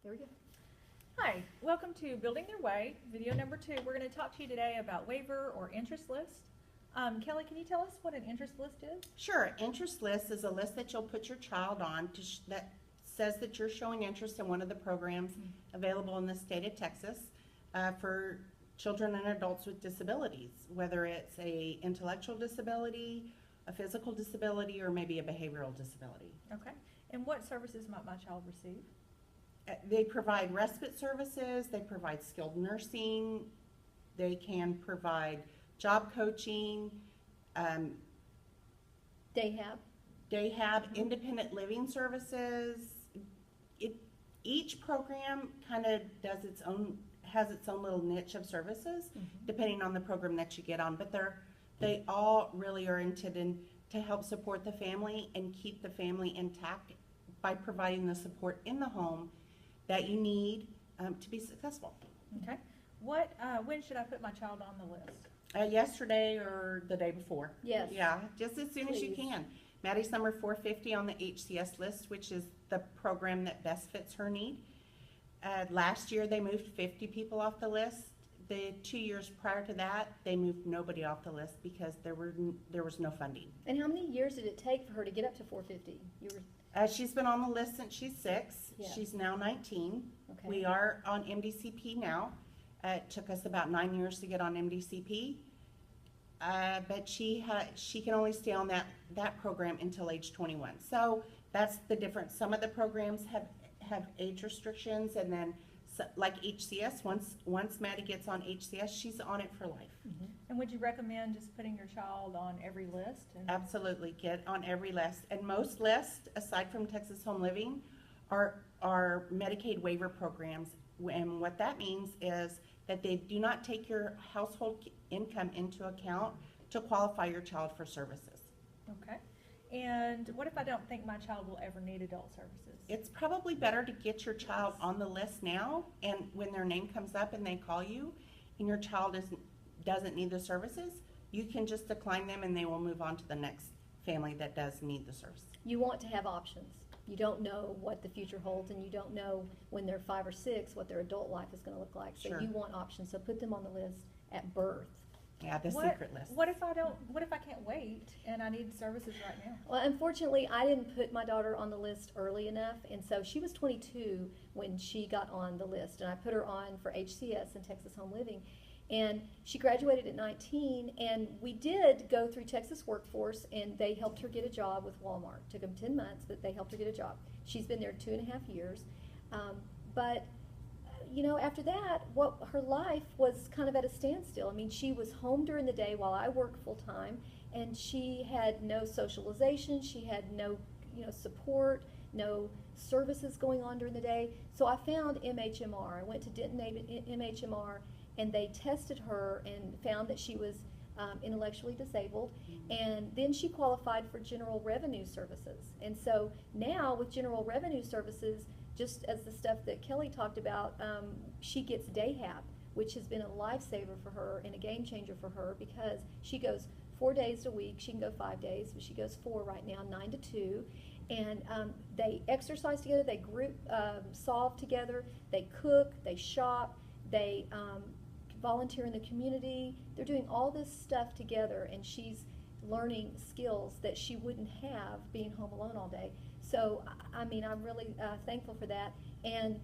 There we go. Hi, welcome to Building Their Way, video number 2. We're going to talk to you today about waiver or interest list. Kelly, can you tell us what an interest list is? Sure. Interest list is a list that you'll put your child on that says that you're showing interest in one of the programs available in the state of Texas for children and adults with disabilities, whether it's a intellectual disability, a physical disability, or maybe a behavioral disability. Okay. And what services might my child receive? They provide respite services, they provide skilled nursing, they can provide job coaching, Day-hab. independent living services. Each program kind of has its own little niche of services, depending on the program that you get on. But they all really are intended to help support the family and keep the family intact by providing the support in the home that you need to be successful. Okay. When should I put my child on the list? Yesterday or the day before. Yes. Yeah, just as soon as you Please. can. Maddie's number 450 on the HCS list, which is the program that best fits her need. Last year they moved 50 people off the list. The 2 years prior to that, they moved nobody off the list because there was no funding. And how many years did it take for her to get up to 450? She's been on the list since she's 6. Yeah. She's now 19. Okay. We are on MDCP now. It took us about 9 years to get on MDCP. But she can only stay on that program until age 21. So that's the difference. Some of the programs have age restrictions, and then like HCS, once Maddie gets on HCS, she's on it for life. And would you recommend just putting your child on every list? Absolutely, get on every list. And most lists, aside from Texas Home Living, are Medicaid waiver programs. And what that means is that they do not take your household income into account to qualify your child for services. Okay. And what if I don't think my child will ever need adult services? It's probably better to get your child on the list now, and when their name comes up and they call you and your child doesn't need the services, you can just decline them and they will move on to the next family that does need the service. You want to have options. You don't know what the future holds, and you don't know when they're 5 or 6 what their adult life is going to look like. So Sure. you want options. So put them on the list at birth. Yeah, the secret list. What if I can't wait and I need services right now? Well, unfortunately, I didn't put my daughter on the list early enough, and so she was 22 when she got on the list, and I put her on for HCS and Texas Home Living. And she graduated at 19, and we did go through Texas Workforce, and they helped her get a job with Walmart. Took them 10 months, but they helped her get a job. She's been there 2.5 years. But you know, after that, her life was kind of at a standstill. I mean, she was home during the day while I worked full time, and she had no socialization. She had no, support, no services going on during the day. So I found MHMR. I went to Denton MHMR, and they tested her and found that she was intellectually disabled, and then she qualified for General Revenue Services. And so now with General Revenue Services, just as the stuff that Kelly talked about, she gets day-hab, which has been a lifesaver for her and a game changer for her, because she goes 4 days a week. She can go 5 days, but she goes 4 right now, 9 to 2. And they exercise together, they group solve together, they cook, they shop, they volunteer in the community. They're doing all this stuff together, and she's learning skills that she wouldn't have being home alone all day. So, I mean, I'm really thankful for that. And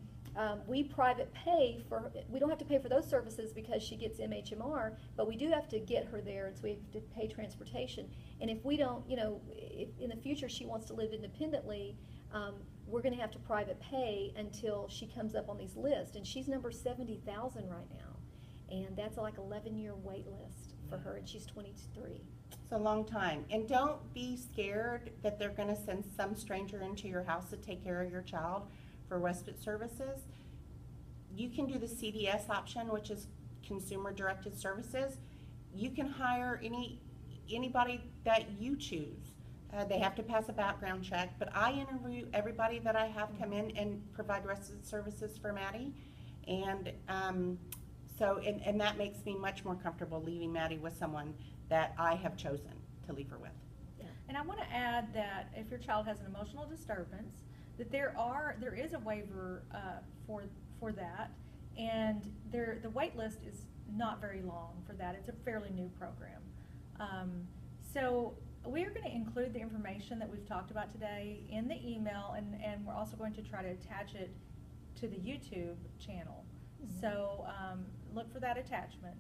we private pay for, we don't have to pay for those services because she gets MHMR, but we do have to get her there, and so we have to pay transportation. And if we don't, if in the future she wants to live independently, we're going to have to private pay until she comes up on these lists. And she's number 70,000 right now. And that's like 11-year wait list for her, and she's 23. It's a long time. And don't be scared that they're going to send some stranger into your house to take care of your child for respite services. You can do the CDS option, which is Consumer Directed Services. You can hire anybody that you choose. They have to pass a background check, but I interview everybody that I have come in and provide respite services for Maddie. And and that makes me much more comfortable leaving Maddie with someone that I have chosen to leave her with. And I want to add that if your child has an emotional disturbance, that there is a waiver for that, and the wait list is not very long for that. It's a fairly new program. So we're going to include the information that we've talked about today in the email, and we're also going to try to attach it to the YouTube channel. Mhm. So look for that attachment.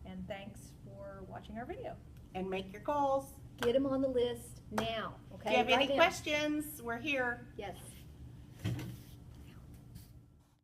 And thanks for watching our video. And make your goals. Get them on the list now, okay? If you have Right any now. questions, we're here. Yes.